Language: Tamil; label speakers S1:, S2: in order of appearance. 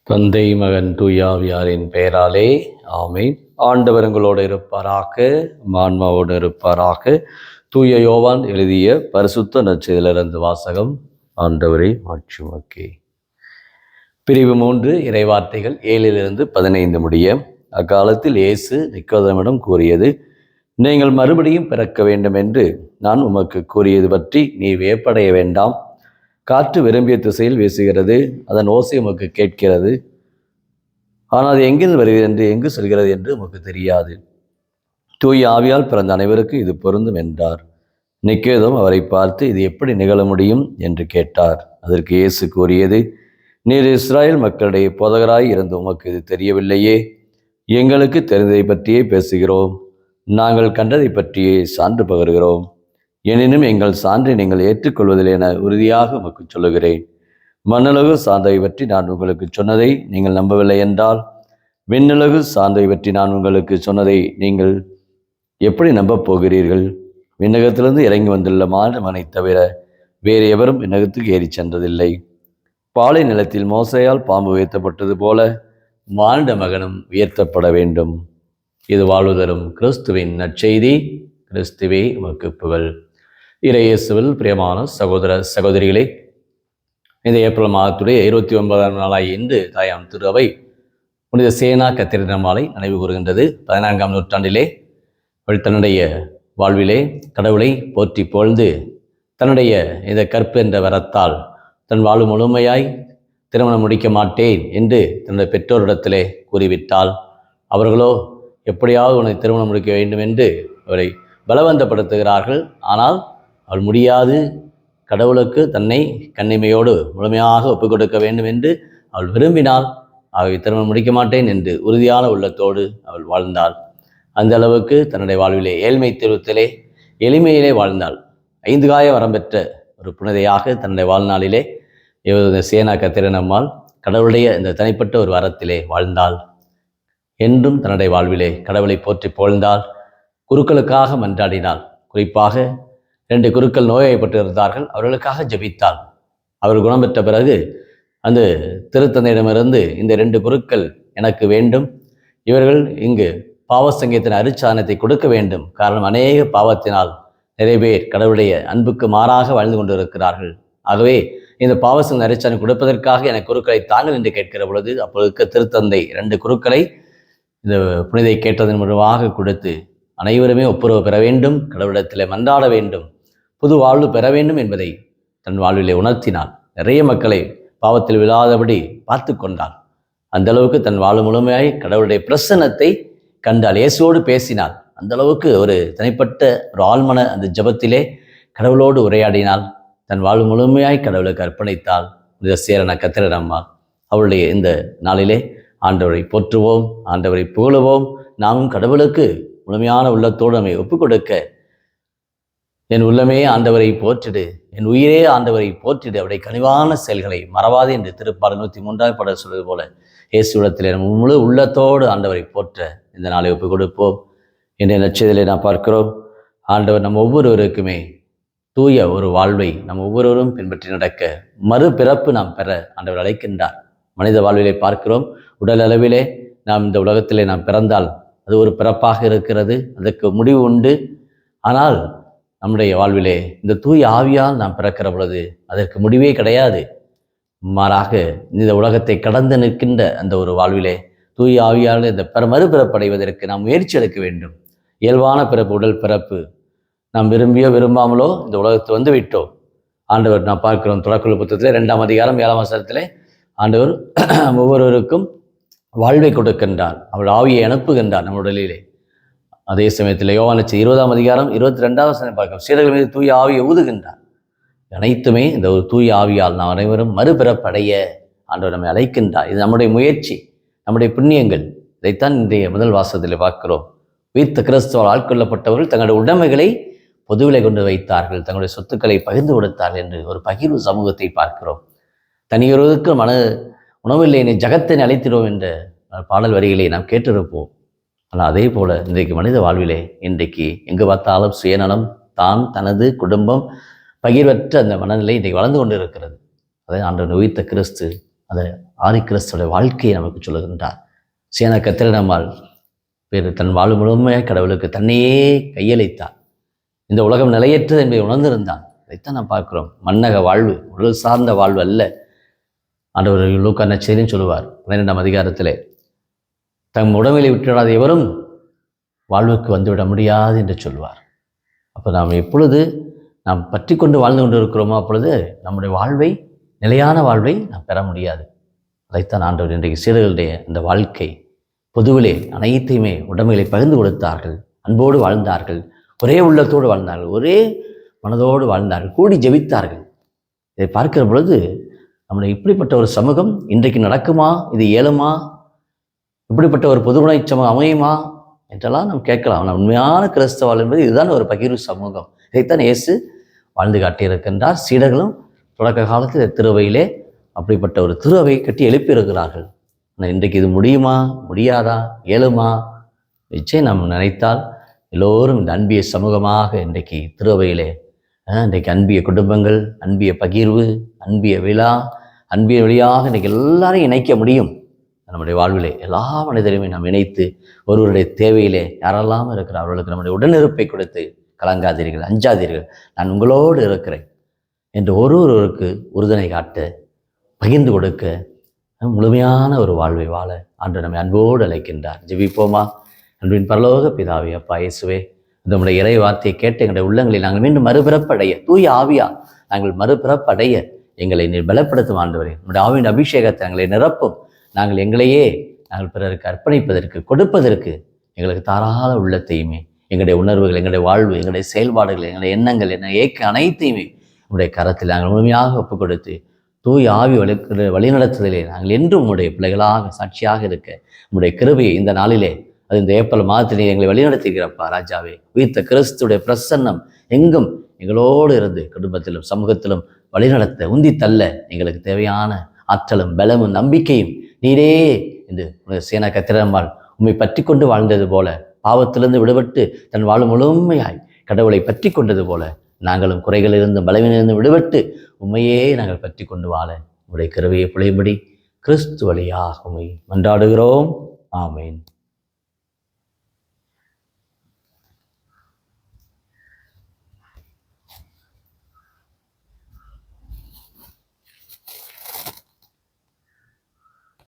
S1: தந்தை மகன் தூயாவியாரின் பெயராலே ஆமென். ஆண்டவர் உங்களோடு இருப்பாராக, ஆன்மாவோடு இருப்பாராக. தூய யோவான் எழுதிய பரிசுத்த நற்செய்தியிலிருந்து வாசகம். ஆண்டவரை மாட்சியுமக்கே. பிரிவு 3 இறைவார்த்தைகள் 7-15 முடிய. அக்காலத்தில் இயேசு நிக்கோதேமிடம் கூறியது, நீங்கள் மறுபடியும் பிறக்க வேண்டும் என்று நான் உமக்கு கூறியது பற்றி நீ வியப்படைய வேண்டாம். காற்று விரும்பிய திசையில் வீசுகிறது, அதன் ஓசை உமக்கு கேட்கிறது, ஆனால் அது எங்கிருந்து வருகிறது என்று எங்கு செல்கிறது என்று உமக்கு தெரியாது. தூய ஆவியால் பிறந்த அனைவருக்கு இது பொருந்தும் என்றார். நிக்கோதேம் அவரை பார்த்து, இது எப்படி நிகழ முடியும் என்று கேட்டார். அதற்கு இயேசு கூறியது, நீர் இஸ்ராயேல் மக்களுடைய போதகராய் இருந்து உமக்கு இது தெரியவில்லையே? எங்களுக்கு தெரிந்ததை பற்றியே பேசுகிறோம், நாங்கள் கண்டதை பற்றியே சான்று பகர்கிறோம். எனினும் எங்கள் சான்றை நீங்கள் ஏற்றுக்கொள்வதில்லை என உறுதியாக உமக்கு சொல்லுகிறேன். மண்ணுலகு சார்ந்தவை பற்றி நான் உங்களுக்கு சொன்னதை நீங்கள் நம்பவில்லை என்றால், விண்ணுலகு சார்ந்தவை பற்றி நான் உங்களுக்கு சொன்னதை நீங்கள் எப்படி நம்பப் போகிறீர்கள்? விண்ணகத்திலிருந்து இறங்கி வந்துள்ள மாநிலமனை தவிர வேறு எவரும் விண்ணகத்துக்கு ஏறி சென்றதில்லை. பாலை நிலத்தில் மோசையால் பாம்பு உயர்த்தப்பட்டது போல மானிட மகனும் உயர்த்தப்பட வேண்டும். இது வாழ்வு தரும் கிறிஸ்துவின் நற்செய்தி. கிறிஸ்துவே உமக்கு புகழ். இறையேசுவில் பிரியமான சகோதர சகோதரிகளே, இந்த ஏப்ரல் மாதத்துடைய 29ஆம் நாளாய் இன்று தாயாம் திரு அவை புனித சேனா கத்திரின மாலை நினைவு கூறுகின்றது. 14ஆம் நூற்றாண்டிலே தன்னுடைய வாழ்விலே கடவுளை போற்றி புகழ்ந்து தன்னுடைய இந்த கற்பு என்ற வரத்தால் தன் வாழ்வு முழுமையாய் திருமணம் முடிக்க மாட்டேன் என்று தன்னுடைய பெற்றோரிடத்திலே கூறிவிட்டால், அவர்களோ எப்படியாவது உன்னை திருமணம் முடிக்க வேண்டும் என்று அவரை பலவந்தப்படுத்துகிறார்கள். ஆனால் அவள் முடியாது, கடவுளுக்கு தன்னை கண்ணிமையோடு முழுமையாக ஒப்புக் கொடுக்க வேண்டும் என்று அவள் விரும்பினாள். ஆகவே திருமணம் முடிக்க மாட்டேன் என்று உறுதியான உள்ளத்தோடு அவள் வாழ்ந்தாள். அந்த அளவுக்கு தன்னுடைய வாழ்விலே ஏழ்மை திருவத்திலே எளிமையிலே வாழ்ந்தாள். 5 காய வரம் பெற்ற ஒரு புனிதையாக தன்னுடைய வாழ்நாளிலே சேனா கத்திரனம்மாள் கடவுளுடைய இந்த தனிப்பட்ட ஒரு வரத்திலே வாழ்ந்தாள். என்றும் தன்னுடைய வாழ்விலே கடவுளை போற்றி புகழ்ந்தாள். குருக்களுக்காக மன்றாடினாள். குறிப்பாக 2 குருக்கள் நோய்வாய்ப்பட்டு இருந்தார்கள், அவர்களுக்காக ஜெபித்தாள். அவர் குணம் பெற்ற பிறகு அந்த திருத்தந்தையிடமிருந்து இந்த 2 குருக்கள் எனக்கு வேண்டும், இவர்கள் இங்கு பாவசங்கத்தின் அருச்சாதனத்தை கொடுக்க வேண்டும். காரணம், அநேக பாவத்தினால் நிறைய பேர் கடவுளுடைய அன்புக்கு மாறாக வாழ்ந்து கொண்டிருக்கிறார்கள். ஆகவே இந்த பாவசங்க அருச்சாதனை கொடுப்பதற்காக எனக்கு குருக்களை தாங்கள் என்று கேட்கிற பொழுது, அப்பொழுது திருத்தந்தை 2 குருக்களை இந்த புனிதை கேட்டதன் மூலமாக கொடுத்து அனைவருமே ஒப்புரவு பெற வேண்டும், கடவுளிடத்தில் மன்றாட வேண்டும், புது வாழ்வு பெற வேண்டும் என்பதை தன் வாழ்விலே உணர்த்தினாள். நிறைய மக்களை பாவத்தில் விழாதபடி பார்த்து கொண்டாள். அந்த அளவுக்கு தன் வாழ்வு முழுமையாய் கடவுளுடைய பிரசன்னத்தை கண்டாள். இயேசுவோடு பேசினாள். அந்த அளவுக்கு ஒரு தனிப்பட்ட ஒரு ஆழ்மன அந்த ஜபத்திலே கடவுளோடு உரையாடினாள். தன் வாழ்வு முழுமையாய் கடவுளுக்கு அர்ப்பணித்தாள். புனித சேனா கத்திரனம்மாள். அவளுடைய இந்த நாளிலே ஆண்டவரை போற்றுவோம், ஆண்டவரை புகழுவோம். நாமும் கடவுளுக்கு முழுமையான உள்ளத்தோடு நம்மை ஒப்புக் கொடுக்க, என் உள்ளமே ஆண்டவரை போற்றிடு, என் உயிரே ஆண்டவரை போற்றிடு, அவருடைய கனிவான செயல்களை மறவாது என்று திருப்பாடல் 103 பாடல் சொல்வது போல இயேசுவிடத்திலே நம்ம முழு உள்ளத்தோடு ஆண்டவரை போற்ற இந்த நாளை ஒப்புக் கொடுப்போம். இன்றைய நற்செய்தியிலே நாம் பார்க்கிறோம், ஆண்டவர் நம்ம ஒவ்வொருவருக்குமே தூய ஒரு வாழ்வை நம் ஒவ்வொருவரும் பின்பற்றி நடக்க மறுபிறப்பு நாம் பெற ஆண்டவர் அழைக்கின்றார். மனித வாழ்விலே பார்க்கிறோம், உடல் அளவிலே நாம் இந்த உலகத்திலே நாம் பிறந்தால் அது ஒரு பிறப்பாக இருக்கிறது, அதற்கு முடிவு உண்டு. ஆனால் நம்முடைய வாழ்விலே இந்த தூய ஆவியால் நாம் பிறக்கிற பொழுது அதற்கு முடிவே கிடையாது. மாறாக இந்த உலகத்தை கடந்து நிற்கின்ற அந்த ஒரு வாழ்விலே தூய ஆவியால் இந்த மறுபிறப்படைவதற்கு நாம் முயற்சி எடுக்க வேண்டும். இயல்பான பிறப்பு, உடல் பிறப்பு நாம் விரும்பியோ விரும்பாமலோ இந்த உலகத்தை வந்து விட்டோம். ஆண்டவர் நாம் பார்க்கிறோம் தொடக்க புத்தகத்திலே 2ஆம் அதிகாரம் 7ஆம் வசனத்திலே ஆண்டவர் ஒவ்வொருவருக்கும் வாழ்வை கொடுக்கின்றார், அவள் ஆவியை அனுப்புகின்றார் நம் உடலிலே. அதே சமயத்தில் யோவான் 20ஆம் அதிகாரம் 22ஆம் வசனம் பார்க்கிறோம், சீடர்கள் மீது தூய ஆவியை ஊதுகின்றார். அனைத்துமே இந்த ஒரு தூய ஆவியால் நாம் அனைவரும் மறுபிறப்படைய ஆண்டவர் நம்மை அழைக்கின்றார். இது நம்முடைய முயற்சி, நம்முடைய புண்ணியங்கள். இதைத்தான் இன்றைய முதல் வாசகத்தில் பார்க்கிறோம். உயிர்த்த கிறிஸ்துவால் ஆட்கொள்ளப்பட்டவர்கள் தங்களுடைய உடைமைகளை பொதுவிலை கொண்டு வைத்தார்கள், தங்களுடைய சொத்துக்களை பகிர்ந்து கொடுத்தார்கள் என்று ஒரு பகிர்வு சமூகத்தை பார்க்கிறோம். தனியொருவருக்கு உணவில்லை என்னை ஜகத்தினை அழைத்திடுவோம் என்ற பாடல் வரிகளை நாம் கேட்டிருப்போம். ஆனால் அதே போல இன்றைக்கு மனித வாழ்விலே இன்றைக்கு எங்கு பார்த்தாலும் சுயநலம், தான், தனது குடும்பம், பகிர்வற்ற அந்த மனநிலை இன்றைக்கு வளர்ந்து கொண்டு இருக்கிறது. அதை ஆண்டவர் உயிர்த்த கிறிஸ்து அந்த ஆதிகிறிஸ்துடைய வாழ்க்கையை நமக்கு சொல்லுகின்றார். சீன கத்திரிடம்மாள் பேர் தன் வாழ்வு முழுமையாக கடவுளுக்கு தன்னையே கையளித்தார். இந்த உலகம் நிலையற்றது என்பதை உணர்ந்திருந்தான். அதைத்தான் நாம் பார்க்கிறோம். மன்னக வாழ்வு, உடல் சார்ந்த வாழ்வு அல்ல. ஆண்டவர் லூக்கா நற்செய்தியிலும் சொல்லுவார் 12ஆம் அதிகாரத்திலே, தம் உடமையை விட்டுவிடாத எவரும் வாழ்வுக்கு வந்துவிட முடியாது என்று சொல்வார். அப்போ நாம் எப்பொழுது நாம் பற்றி கொண்டு வாழ்ந்து கொண்டு இருக்கிறோமோ அப்பொழுது நம்முடைய வாழ்வை, நிலையான வாழ்வை நாம் பெற முடியாது. அதைத்தான் ஆண்டவர் இன்றைக்கு சீடர்களுடைய இந்த வாழ்க்கை பொதுவிலே அனைத்தையுமே உடைமைகளை பகிர்ந்து கொடுத்தார்கள், அன்போடு வாழ்ந்தார்கள், ஒரே உள்ளத்தோடு வாழ்ந்தார்கள், ஒரே மனதோடு வாழ்ந்தார்கள், கூடி ஜெபித்தார்கள். இதை பார்க்கிற பொழுது நம்முடைய இப்படிப்பட்ட ஒரு சமூகம் இன்றைக்கு நடக்குமா, இது இயலுமா, இப்படிப்பட்ட ஒரு பொதுவுணை சமூகம் அமையுமா என்றெல்லாம் நாம் கேட்கலாம். ஆனால் உண்மையான கிறிஸ்தவ என்பது இதுதான் ஒரு பகிர்வு சமூகம். இதைத்தான் இயேசு வாழ்ந்து காட்டியிருக்கின்றார். சீடர்களும் தொடக்க காலத்தில் திருவையிலே அப்படிப்பட்ட ஒரு திருவை கட்டி எழுப்பியிருக்கிறார்கள். ஆனால் இன்றைக்கு இது முடியுமா, முடியாதா, இயலுமா? நிச்சயம் நாம் நினைத்தால் எல்லோரும் இந்த அன்பிய சமூகமாக இன்றைக்கு திருவையிலே இன்றைக்கு அன்பிய குடும்பங்கள், அன்பிய பகிர்வு, அன்பிய விழா, அன்பிய வழியாக இன்றைக்கு எல்லாரையும் இணைக்க முடியும். நம்முடைய வாழ்விலே எல்லா மனிதரையுமே நாம் இணைத்து ஒருவருடைய தேவையிலே யாரெல்லாம் இருக்கிறார் அவர்களுக்கு நம்முடைய உடனிருப்பை கொடுத்து, கலங்காதீர்கள், அஞ்சாதீர்கள், நான் உங்களோடு இருக்கிறேன் என்று ஒருவருக்கு உறுதுணை காட்ட, பகிர்ந்து கொடுக்க, முழுமையான ஒரு வாழ்வை வாழ ஆண்டு நம்மை அன்போடு அழைக்கின்றார். ஜெபிப்போமா? அன்பின் பரலோக பிதாவே, அப்பா இயேசுவே, நம்முடைய இறை வார்த்தையை கேட்டு எங்களுடைய உள்ளங்களில் நாங்கள் மீண்டும் மறுபிறப்படைய, தூய ஆவியா நாங்கள் மறுபிறப்படைய எங்களை நீர் பலப்படுத்தும் ஆண்டவரே. நம்முடைய ஆவியின் அபிஷேகத்தை எங்களை நிரப்பும். நாங்கள் எங்களையே நாங்கள் பிறருக்கு அர்ப்பணிப்பதற்கு, கொடுப்பதற்கு எங்களுக்கு தாராள உள்ளத்தையுமே, எங்களுடைய உணர்வுகள், எங்களுடைய வாழ்வு, எங்களுடைய செயல்பாடுகள், எங்களுடைய எண்ணங்கள், என்ன ஏக்க அனைத்தையுமே உங்களுடைய கரத்தில் நாங்கள் முழுமையாக ஒப்புக் கொடுத்து தூய் ஆவி வழிநடத்துதலே நாங்கள் என்றும் உங்களுடைய பிள்ளைகளாக சாட்சியாக இருக்க உங்களுடைய கிருபையை இந்த நாளிலே, அது இந்த ஏப்ரல் மாதத்திலே எங்களை வழிநடத்துகிறப்பா ராஜாவே. உயிர்த்த கிறிஸ்துடைய பிரசன்னம் எங்கும் எங்களோடு இருந்து குடும்பத்திலும் சமூகத்திலும் வழிநடத்த, உந்தி தள்ள எங்களுக்கு தேவையான ஆற்றலும் பலமும் நம்பிக்கையும் நீரே என்று சேனா கத்திரம்மாள் உம்மை பற்றி கொண்டு வாழ்ந்தது போல, பாவத்திலிருந்து விடுபட்டு தன் வாழும் முழுமையாய் கடவுளை பற்றி கொண்டது போல, நாங்களும் குறைகளிலிருந்து பலவீனிலிருந்து விடுபட்டு உண்மையே நாங்கள் பற்றி கொண்டு வாழ உடைய கிருபையை புழையும்படி கிறிஸ்து வழியாக உம்மை மன்றாடுகிறோம். ஆமேன்.